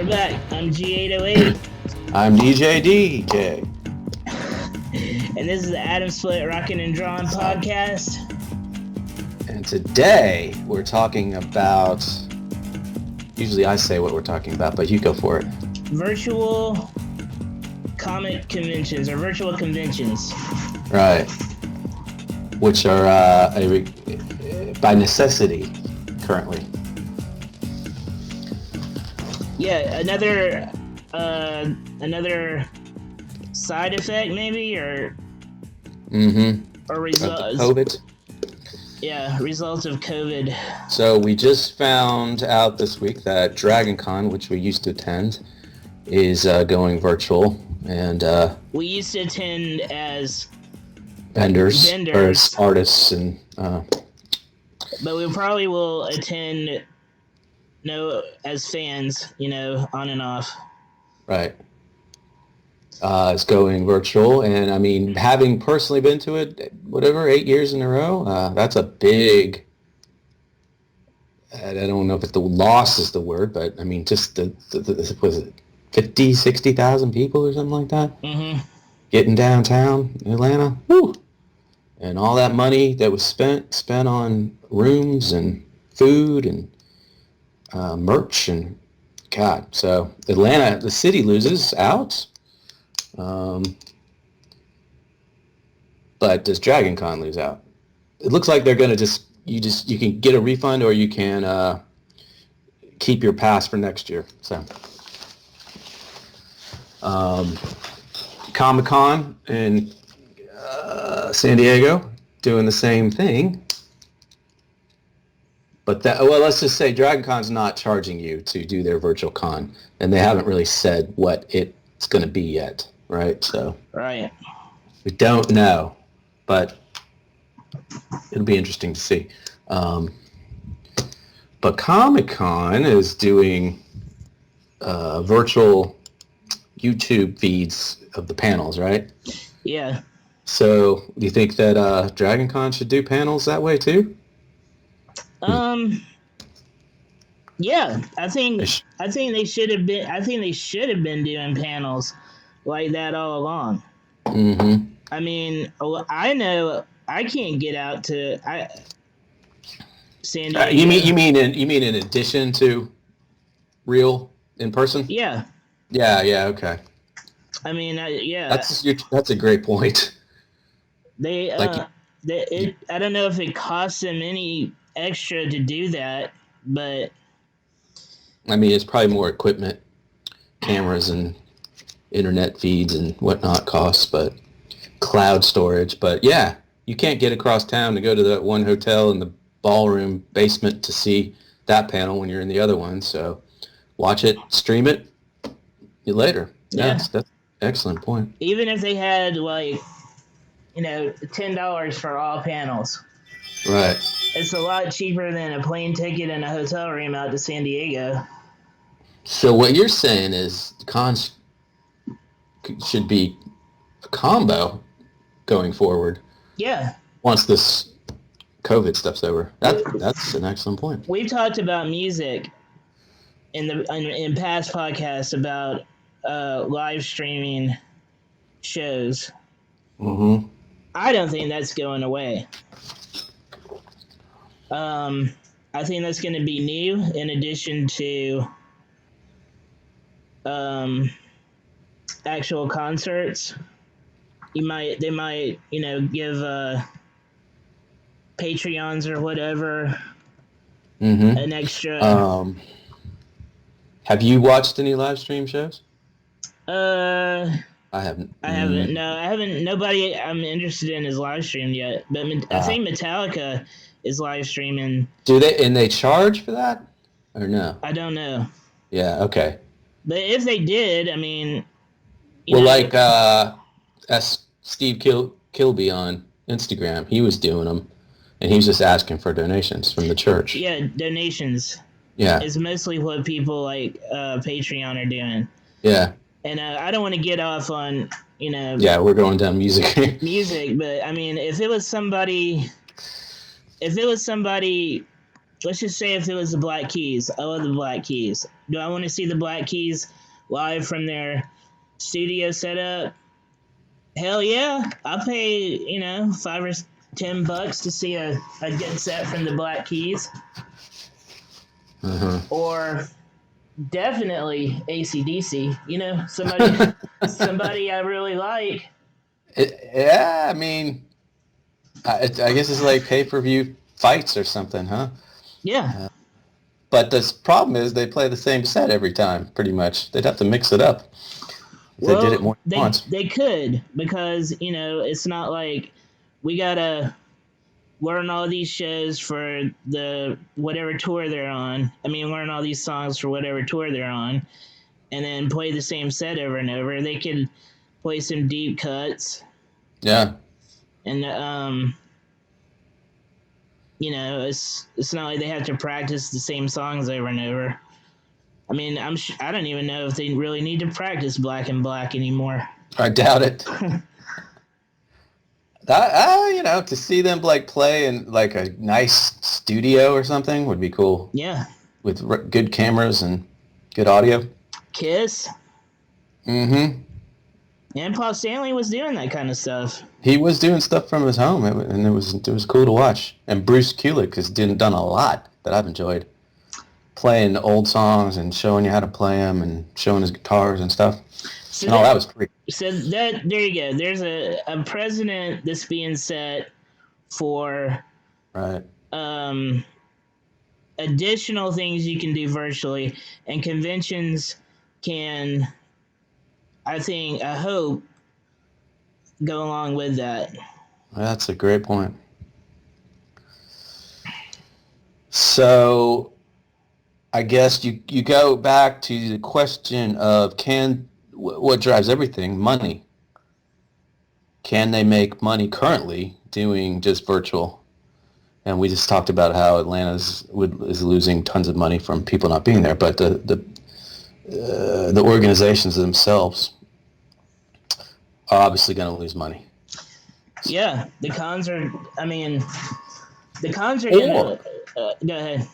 We're back. I'm G808. I'm DJ. And this is the Atomsplit Rockin' and Drawing podcast. And today we're talking about, usually I say what we're talking about, but you go for it. Virtual comic conventions, or virtual conventions. Right. Which are by necessity currently. Yeah, another side effect maybe, or result COVID. Yeah, results of COVID. So we just found out this week that DragonCon, which we used to attend, is going virtual, and we used to attend as vendors. Or as artists, and but we probably will attend as fans, on and off. Right. It's going virtual, and I mean, having personally been to it, 8 years in a row, that's a big, I don't know if the loss is the word, but I mean, just was it 50, 60,000 people or something like that? Mm-hmm. Getting downtown Atlanta, woo! And all that money that was spent on rooms and food and merch and God. So Atlanta, the city loses out. But does DragonCon lose out? It looks like they're going to you can get a refund, or you can keep your pass for next year. So ComicCon in San Diego doing the same thing. But let's just say DragonCon's not charging you to do their virtual con, and they haven't really said what it's going to be yet, right? So right, we don't know, but it'll be interesting to see. But Comic-Con is doing virtual YouTube feeds of the panels, right? Yeah. So do you think that DragonCon should do panels that way too? Yeah, I think they should have been. I think they should have been doing panels like that all along. Mm-hmm. I mean, I know I can't get out to San Diego. You mean in addition to real in person? Yeah. Yeah. Okay. I mean, yeah. That's a great point. I don't know if it costs them any extra to do that, but I mean, it's probably more equipment, cameras and internet feeds and whatnot costs, but cloud storage. But yeah, you can't get across town to go to that one hotel in the ballroom basement to see that panel when you're in the other one. So watch it, stream it later. Yeah. That's an excellent point. Even if they had $10 for all panels. Right. It's a lot cheaper than a plane ticket and a hotel room out to San Diego. So what you're saying is cons should be a combo going forward. Yeah. Once this COVID stuff's over. That's an excellent point. We've talked about music in past podcasts about live streaming shows. Mm-hmm. I don't think that's going away. I think that's going to be new in addition to actual concerts. They might give Patreons or whatever an extra. Have you watched any live stream shows? I haven't. No, I haven't. Nobody I'm interested in is live streamed yet. But I think Metallica is live streaming. Do they? And they charge for that, or no? I don't know. Yeah. Okay. But if they did, I mean. Like Steve Kilby on Instagram, he was doing them, and he was just asking for donations from the church. Yeah, donations. Yeah. Is mostly what people like Patreon are doing. Yeah. And I don't want to get off on, Yeah, we're going down music. But I mean, if it was somebody let's just say if it was the Black Keys. I love the Black Keys. Do I want to see the Black Keys live from their studio setup? Hell yeah. I'll pay, $5 or $10 to see a good set from the Black Keys. Or definitely AC/DC. Somebody I really like. Yeah, I mean, I guess it's like pay-per-view fights or something, huh? Yeah. But the problem is they play the same set every time, pretty much. They'd have to mix it up. Well, they did it more than once. They could, because, it's not like we gotta learn all these shows for the whatever tour they're on. I mean, learn all these songs for whatever tour they're on, and then play the same set over and over. They could play some deep cuts. Yeah. And it's not like they have to practice the same songs over and over. I mean, I don't even know if they really need to practice Black and Black anymore. I doubt it. To see them like play in like a nice studio or something would be cool. Yeah. With good cameras and good audio. Kiss. Mm-hmm. And Paul Stanley was doing that kind of stuff. He was doing stuff from his home, and it was cool to watch. And Bruce Kulick has done a lot that I've enjoyed, playing old songs and showing you how to play them and showing his guitars and stuff. So that was great. So there you go. There's a precedent that's being set for right. Additional things you can do virtually, and conventions can, I hope, go along with that. That's a great point. So I guess you go back to the question of what drives everything? Money. Can they make money currently doing just virtual? And we just talked about how Atlanta is losing tons of money from people not being there, but the organizations themselves are obviously going to lose money. Yeah, the cons are going to... go ahead.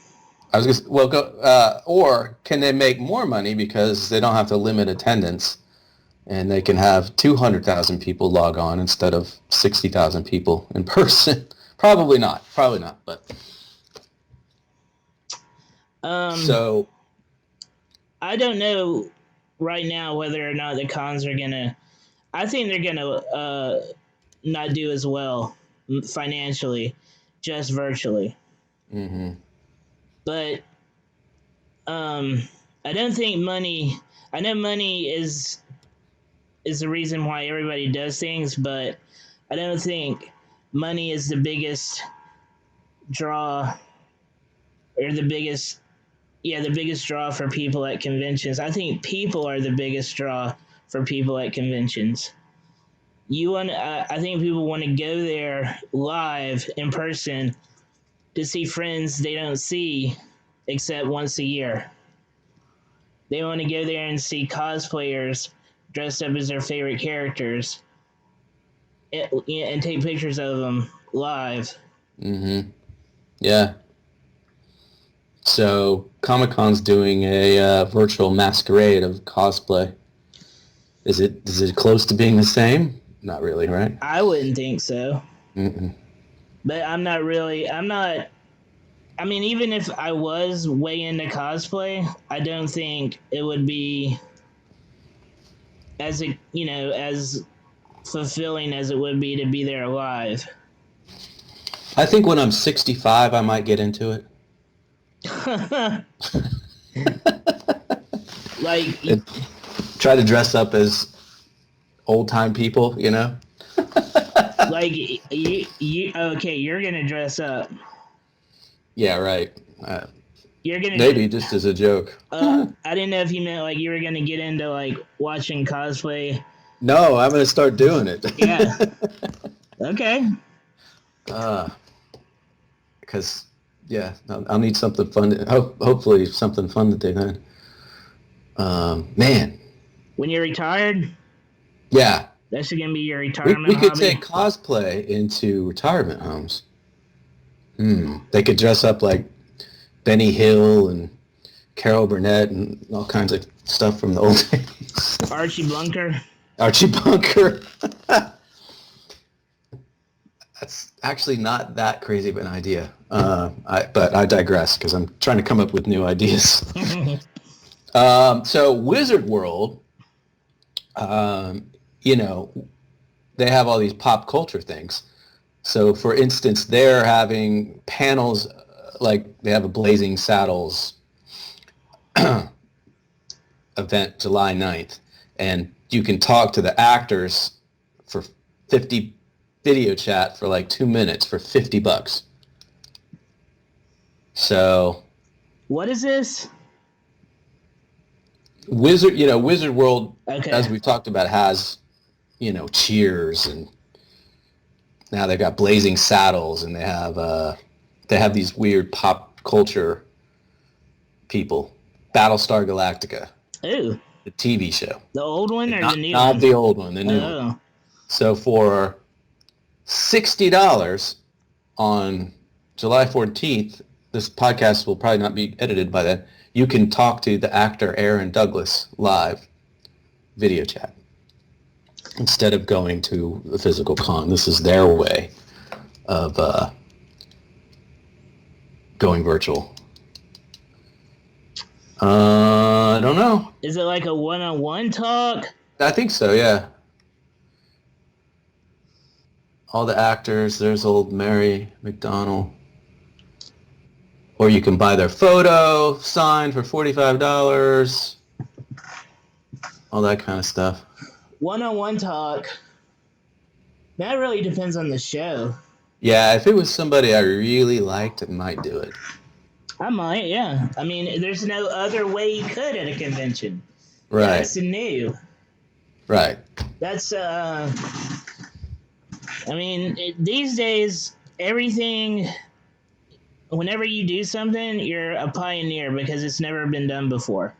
I was just or can they make more money because they don't have to limit attendance, and they can have 200,000 people log on instead of 60,000 people in person? Probably not, but so I don't know right now whether or not the cons are gonna. I think they're gonna not do as well financially, just virtually. Mm-hmm. But I don't think money. I know money is the reason why everybody does things, but I don't think money is the biggest draw, or the biggest draw for people at conventions. I think people are the biggest draw for people at conventions. I think people want to go there live in person to see friends they don't see except once a year. They want to go there and see cosplayers dressed up as their favorite characters and take pictures of them live. Mm-hmm. Yeah. So ComicCon's doing a virtual masquerade of cosplay. Is it close to being the same? Not really, right? I wouldn't think so. Mm-mm. But I'm not. I mean, even if I was way into cosplay, I don't think it would be as fulfilling as it would be to be there live. I think when I'm 65, I might get into it. Like, try to dress up as old-time people, Like, you're gonna dress up. Yeah, right. You're gonna maybe just as a joke. I didn't know if you meant like you were gonna get into like watching cosplay. No, I'm gonna start doing it. Yeah. Okay. Because I'll need something fun. Hopefully, something fun to do then. Man. When you're retired. Yeah. That's gonna be your retirement. We could hobby. take cosplay into retirement homes. They could dress up like Benny Hill and Carol Burnett and all kinds of stuff from the old days. Archie Bunker. Archie Bunker. That's actually not that crazy of an idea. But I digress because I'm trying to come up with new ideas. So Wizard World, you know, they have all these pop culture things. So, for instance, they're having panels, like they have a Blazing Saddles event July 9th, and you can talk to the actors for 50 video chat for like 2 minutes for $50. So, what is this? Wizard World, Okay. as we've talked about, has, Cheers, and now they've got Blazing Saddles, and they have these weird pop culture people. Battlestar Galactica. Ooh. The TV show. The old one or not, the new not one? Not the old one, the new one. So for $60 on July 14th, this podcast will probably not be edited by then, you can talk to the actor Aaron Douglas live video chat instead of going to the physical con. This is their way of going virtual. I don't know. Is it like a one-on-one talk? I think so, yeah. All the actors, there's old Mary McDonnell. Or you can buy their photo signed for $45. All that kind of stuff. One-on-one talk. That really depends on the show. Yeah, if it was somebody I really liked, I might do it. I might, yeah. I mean, there's no other way you could at a convention. Right. That's new. Right. That's, I mean, these days, everything, whenever you do something, you're a pioneer because it's never been done before.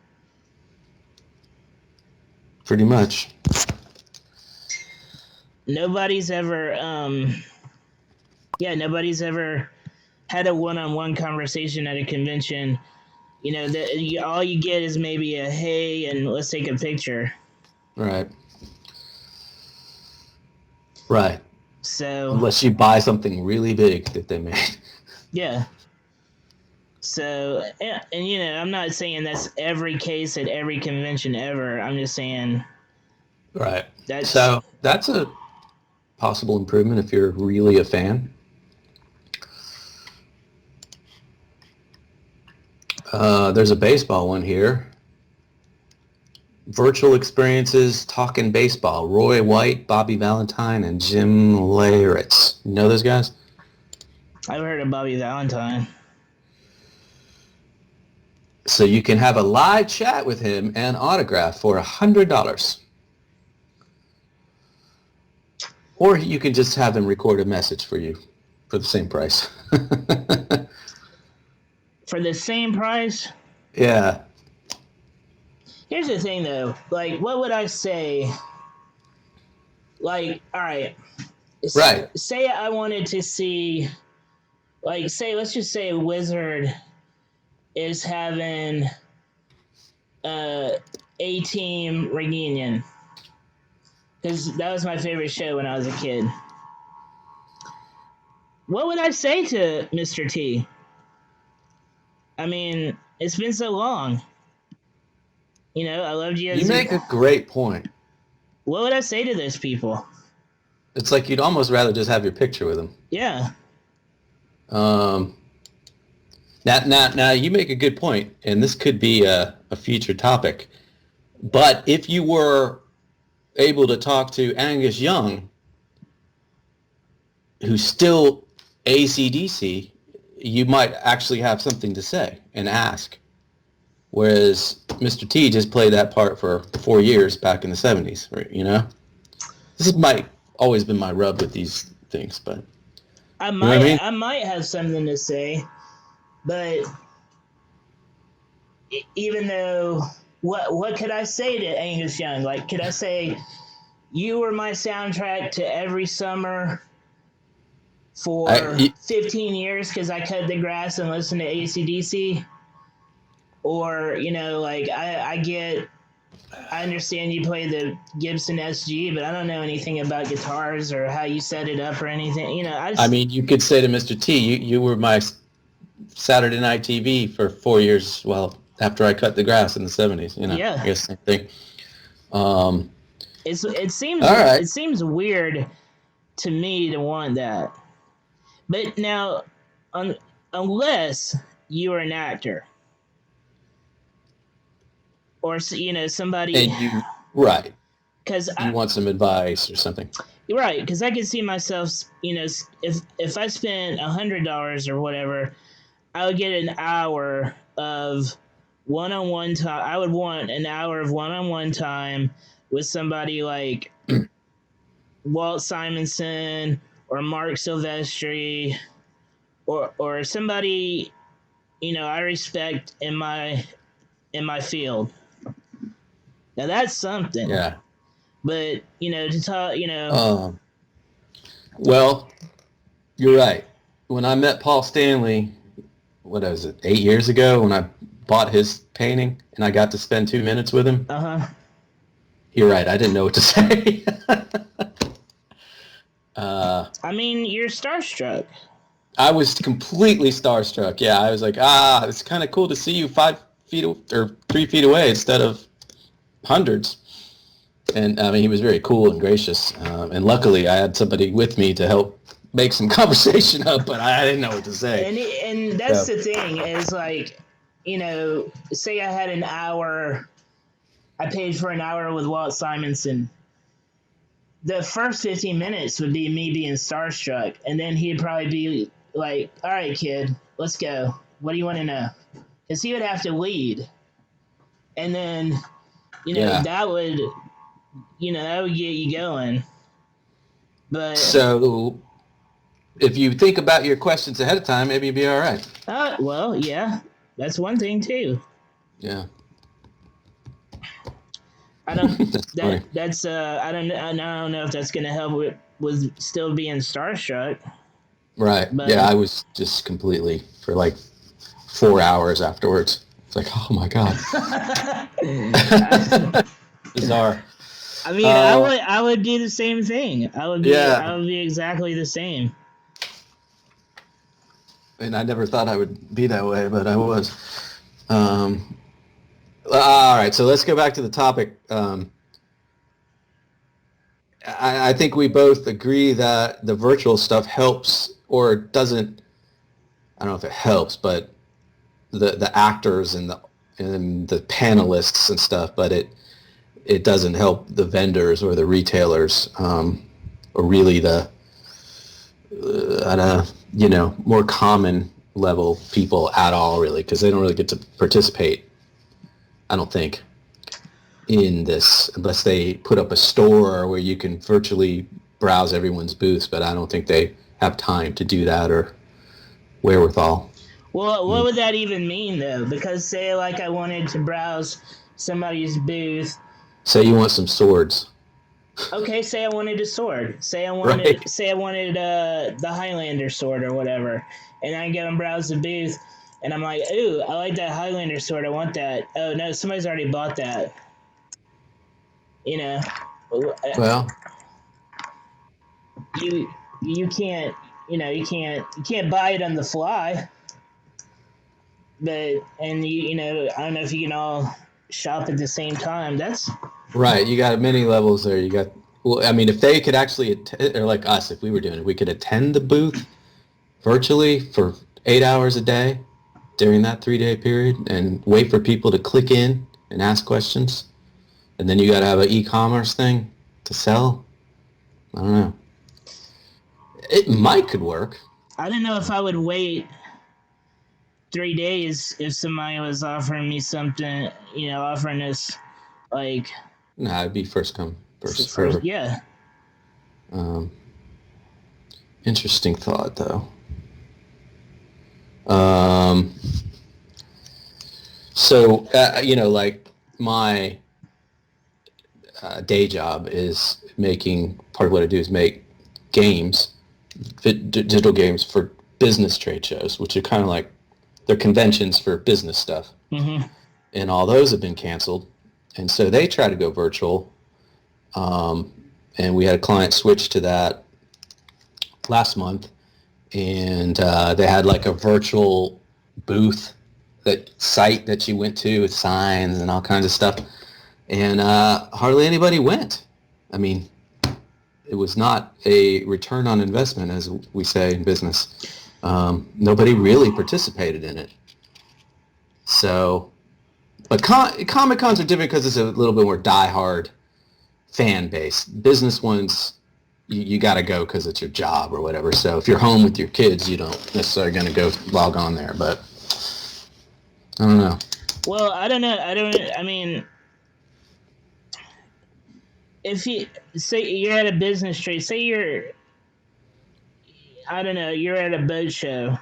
Pretty much. Nobody's ever, nobody's ever had a one-on-one conversation at a convention. All you get is maybe a hey and let's take a picture. Right. Right. So unless you buy something really big that they made. Yeah. So, and I'm not saying that's every case at every convention ever. I'm just saying. Right. That's a possible improvement if you're really a fan. There's a baseball one here. Virtual experiences talking baseball. Roy White, Bobby Valentine, and Jim Leyritz. You know those guys? I've heard of Bobby Valentine. So you can have a live chat with him and autograph for $100. Or you can just have him record a message for you for the same price. For the same price? Yeah. Here's the thing, though. Like, what would I say? Like, all right. Right. Say I wanted to see, like, let's just say Wizard is having A-Team reunion. Because that was my favorite show when I was a kid. What would I say to Mr. T? I mean, it's been so long. I loved you as You make a great point. What would I say to those people? It's like you'd almost rather just have your picture with them. Yeah. Now you make a good point, and this could be a future topic. But if you were able to talk to Angus Young, who's still AC/DC, you might actually have something to say and ask. Whereas Mr. T just played that part for 4 years back in the 70s, right, This might always been my rub with these things, but I might have something to say, but even though what could I say to Angus Young? Like, could I say you were my soundtrack to every summer for 15 years because I cut the grass and listened to AC/DC, or like I understand you play the Gibson SG, but I don't know anything about guitars or how you set it up or anything. I mean, you could say to Mr. T, you were my Saturday Night TV for 4 years. Well, after I cut the grass in the 70s, Yeah. I guess same thing. It seems all right. It seems weird to me to want that, but now, unless you are an actor or somebody, and you right, because you want some advice or something, right? Because I can see myself, if I spent $100 or whatever, I would get an hour of one-on-one time. I would want an hour of one-on-one time with somebody like Walt Simonson or Mark Silvestri or somebody I respect in my field. Now that's something. Yeah. But to talk, well, you're right. When I met Paul Stanley, what was it, 8 years ago, when I bought his painting and I got to spend 2 minutes with him. You're right. I didn't know what to say. I mean, you're starstruck. I was completely starstruck. Yeah, I was like, it's kind of cool to see you 5 feet or 3 feet away instead of hundreds. And I mean, he was very cool and gracious. And luckily, I had somebody with me to help make some conversation up, but I didn't know what to say. And that's the thing is like, say I had an hour, I paid for an hour with Walt Simonson. The first 15 minutes would be me being starstruck, and then he'd probably be like, all right, kid, let's go. What do you want to know? Because he would have to lead. And then, that would get you going. But so if you think about your questions ahead of time, maybe you'll be all right. Well, yeah, that's one thing too. Yeah. I don't. That's I don't know if that's gonna help with still being starstruck. Right. But, yeah, I was just completely for like 4 hours afterwards. It's like, oh my god. Bizarre. I mean, I would do the same thing. I would be exactly the same. And I never thought I would be that way, but I was. All right, so let's go back to the topic. I think we both agree that the virtual stuff helps or doesn't. I don't know if it helps, but the actors and the panelists and stuff, but it doesn't help the vendors or the retailers, or really the more common level people at all, really, because they don't really get to participate, I don't think, in this unless they put up a store where you can virtually browse everyone's booths, but I don't think they have time to do that or wherewithal. Well, what would that even mean, though? Because say, like, I wanted to browse somebody's booth. Say you want some swords. Okay, say I wanted a sword. Say I wanted the Highlander sword or whatever, and I go and browse the booth, and I'm like, ooh, I like that Highlander sword. I want that. Oh no, somebody's already bought that. Well, you can't buy it on the fly. But I don't know if you can all shop at the same time. That's right. You got many levels there. You got, well, I mean, if they could actually, or like us, if we were doing it, we could attend the booth virtually for 8 hours a day during that 3-day period and wait for people to click in and ask questions. And then you got to have an e-commerce thing to sell. I don't know. It might could work. I don't know if I would wait 3 days if somebody was offering me something, offering us like. Nah, it'd be first come, first serve. Yeah. Interesting thought, though. So, like my day job is part of what I do is make games digital games for business trade shows, which are kind of like they're conventions for business stuff. Mm-hmm. And all those have been canceled. And so they try to go virtual. And we had a client switch to that last month. And they had like a virtual booth, that site that you went to with signs and all kinds of stuff. And hardly anybody went. I mean, it was not a return on investment, as we say in business. Nobody really participated in it. So, but ComicCons are different because it's a little bit more diehard fan base. Business ones, you got to go because it's your job or whatever. So if you're home with your kids, you don't necessarily going to go log on there. But I don't know. Well, I don't know. I mean, if you say you're at a business trade, say you're, I don't know, you're at a boat show,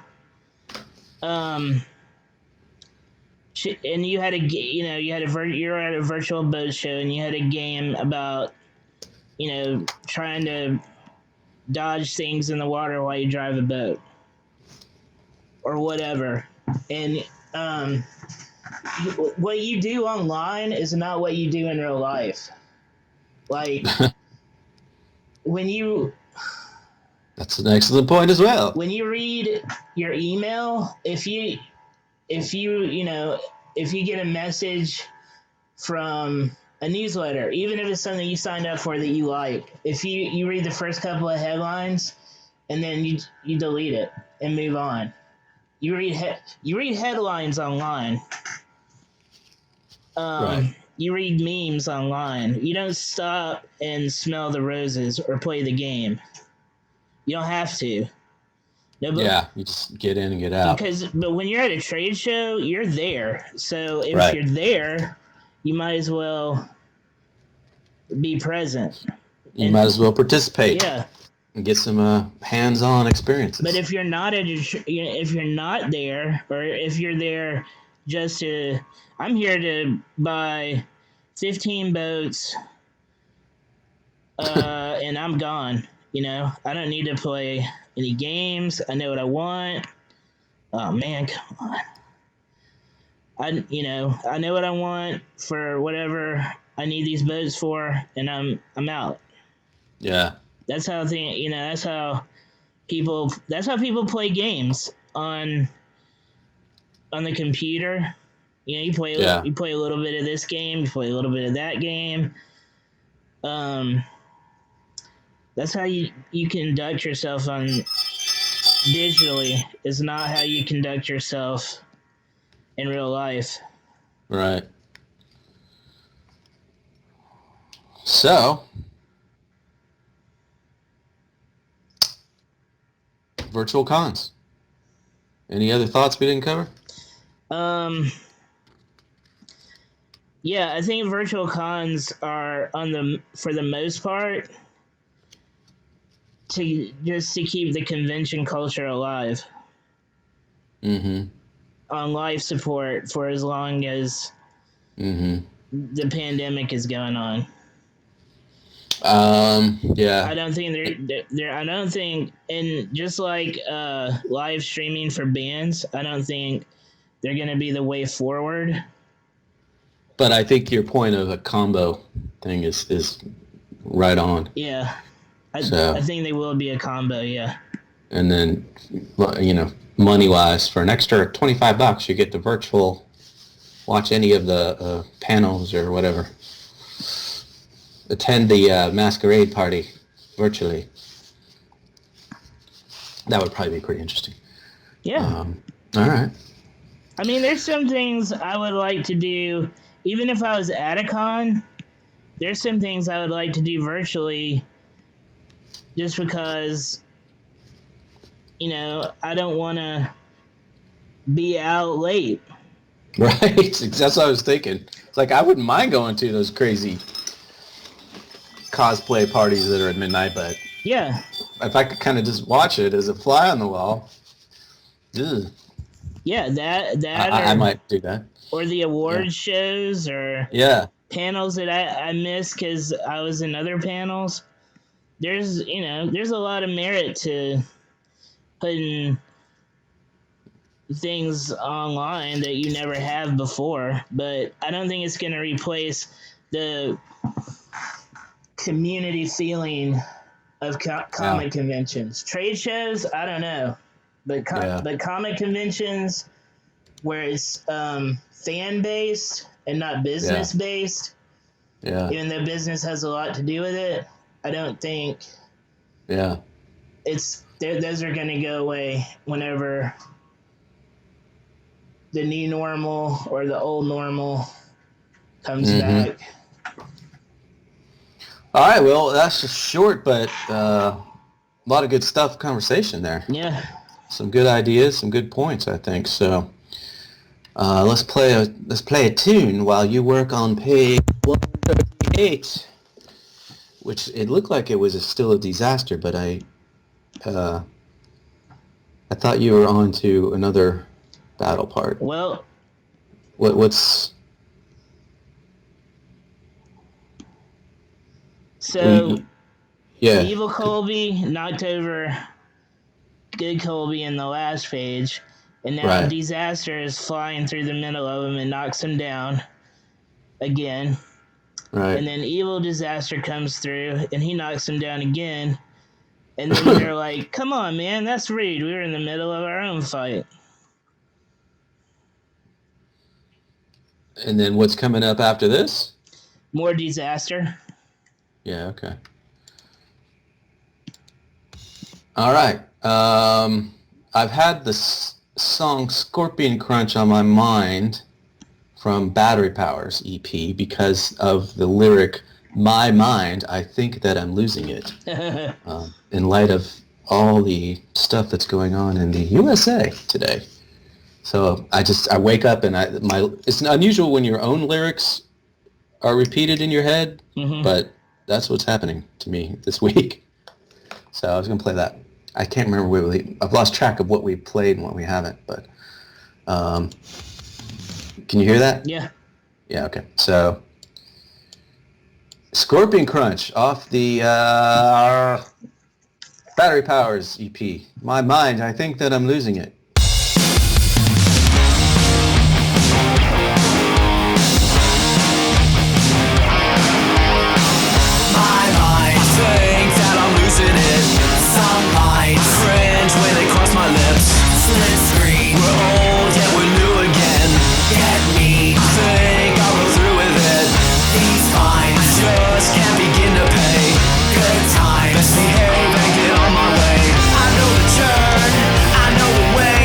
and you had you're at a virtual boat show, and you had a game about, trying to dodge things in the water while you drive a boat, or whatever, and what you do online is not what you do in real life. Like, That's an excellent point as well. When you read your email, if you get a message from a newsletter, even if it's something you signed up for that you like, if you read the first couple of headlines and then you delete it and move on. You read headlines online. Right. You read memes online. You don't stop and smell the roses or play the game. You don't have to. No, yeah, you just get in and get out. But when you're at a trade show, you're there. So if you're there, you might as well be present. You might as well participate. Yeah. And get some hands-on experiences. But if you're not if you're not there, or if you're there just to, I'm here to buy 15 boats, and I'm gone. I don't need to play any games. I know what I want. Oh man, come on. I know what I want for whatever I need these boats for, and I'm out. Yeah. That's how that's how people play games on the computer. You play a little bit of this game, you play a little bit of that game. That's how you conduct yourself on digitally. Is not how you conduct yourself in real life. Right. So, virtual cons. Any other thoughts we didn't cover? Yeah, I think virtual cons are for the most part to keep the convention culture alive. Mm-hmm. On life support for as long as the pandemic is going on. Yeah. I don't think I don't think, and just like live streaming for bands, I don't think they're going to be the way forward. But I think your point of a combo thing is right on. Yeah. I think they will be a combo, yeah. And then, money-wise, for an extra $25, you get the virtual, watch any of the panels or whatever. Attend the masquerade party virtually. That would probably be pretty interesting. Yeah. All right. I mean, there's some things I would like to do, even if I was at a con, there's some things I would like to do virtually just because, I don't want to be out late. Right. That's what I was thinking. It's like, I wouldn't mind going to those crazy cosplay parties that are at midnight, but yeah, if I could kind of just watch it as a fly on the wall, yeah, I might do that. Or the award shows or panels that I missed because I was in other panels. there's a lot of merit to putting things online that you never have before, but I don't think it's going to replace the community feeling of comic conventions. Trade shows, I don't know, but comic conventions where it's fan based and not business based, even though business has a lot to do with it, I don't think those are going to go away whenever the new normal or the old normal comes back. All right, well, that's just short, but a lot of good stuff, conversation there. Yeah. Some good ideas, some good points, I think. So let's play a tune while you work on page 138, which it looked like it was still a disaster, but I thought you were on to another battle part. Well, what's so evil Colby knocked over good Colby in the last page, and now Disaster is flying through the middle of him and knocks him down again. Right. And then evil Disaster comes through and he knocks him down again. And then they're like, come on, man, that's rude. We were in the middle of our own fight. And then what's coming up after this? More Disaster. Yeah, okay. All right. I've had this song Scorpion Crunch on my mind from Battery Powers EP because of the lyric, my mind, I think that I'm losing it. In light of all the stuff that's going on in the USA today. So I wake up and it's unusual when your own lyrics are repeated in your head, but that's what's happening to me this week. So I was going to play that. I can't remember I've lost track of what we played and what we haven't, but can you hear that? Yeah. Yeah, okay. So Scorpion Crunch off the Battery Powers EP. My mind, I think that I'm losing it. Some lines cringe when they cross my lips. Split screen. We're old yet we're new again. Get me. Think I'll go through with it. These fines just can't begin to pay. Good time. Best behave and get on my way. I know the turn. I know the way.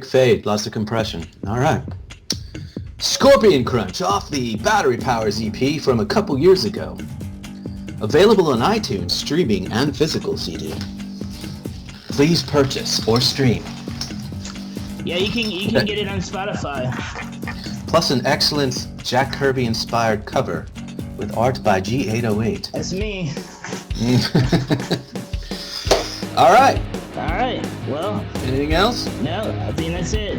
fade, lots of compression. All right. Scorpion Crunch off the Battery Powers EP from a couple years ago. Available on iTunes, streaming, and physical CD. Please purchase or stream. Yeah, you can get it on Spotify. Plus an excellent Jack Kirby-inspired cover with art by G808. That's me. All right. All right. Well. Anything else? No, I think that's it.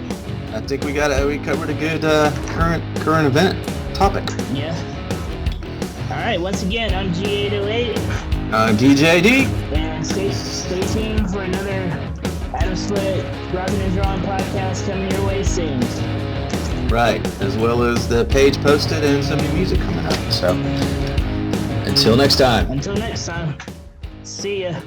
I think we covered a good current event topic. Yeah. All right. Once again, I'm G808. I'm DJD. And stay tuned for another Atomsplit Dropping and Drawing podcast coming your way soon. Right, as well as the page posted and some new music coming up. So, until next time. Until next time. See ya.